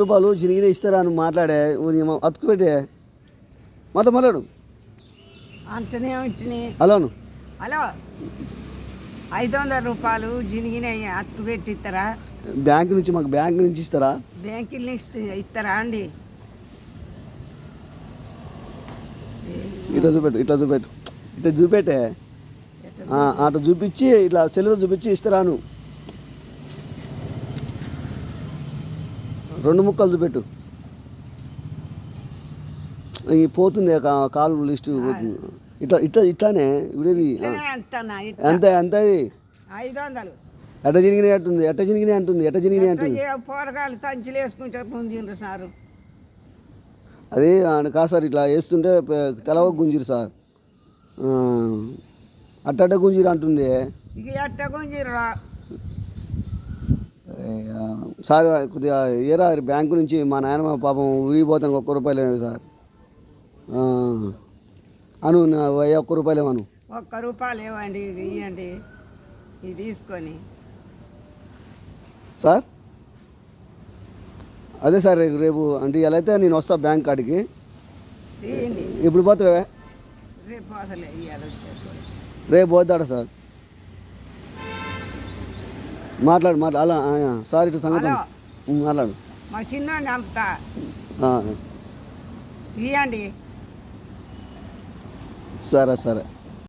రూపాయలు చిరిగిన ఇస్తారా అని మాట్లాడే అతుకు పెట్టే మాట్లాడు అంటనే ఇంటిని. హలోను. హలో, 500 రూపాయలు జినిగినాయి అతుకు పెట్టి ఇస్తారా? బ్యాంక్ నుంచి మాకు బ్యాంక్ నుంచి ఇస్తారా? బ్యాంకుల నుంచి ఇస్తారా అండి? ఇట్లా చూపెట్టే అట్లా చూపించి ఇట్లా సెల్లులో చూపించి ఇస్తారాను. 2 ముక్కలు చూపెట్టు. పోతుంది కాలు లిస్టు పోతుంది. ఇట్లానే ఇప్పుడేది అంతే అంతే. 500 ఎట్ట జరిగినాయి అంటుంది. పోరగాళ్ళు సంచులు వేసుకుంటే గుంజిండ్రు సారు. అదే కాదు సార్, ఇట్లా వేస్తుంటే తెలవ గుంజిరు సార్. అట్ట గుంజిరు అంటుంది. ఇక ఎట్ట గుంజిర్రా సార్? కొద్దిగా ఏరా బ్యాంకు నుంచి మా నాయనమ్మ పాపం ఊరిపోతాను. 1 రూపాయలే సార్ అను. 1 రూపాయలేమను. 1 రూపాయలు ఇవ్వండి, ఇది ఇవ్వండి, ఇది తీసుకొని. సార్ అదే సార్, రేపు అంటే ఇలా అయితే నేను వస్తా బ్యాంక్ కాడికి. ఇప్పుడు పోతావే? రేపు పోతలే, రేపు పోతాడా సార్? మాట్లాడు అలా సార్ ఇట్లా సంగతి మాట్లాడు. మా చిన్నోడిని అంతా ఇవ్వండి. సరే.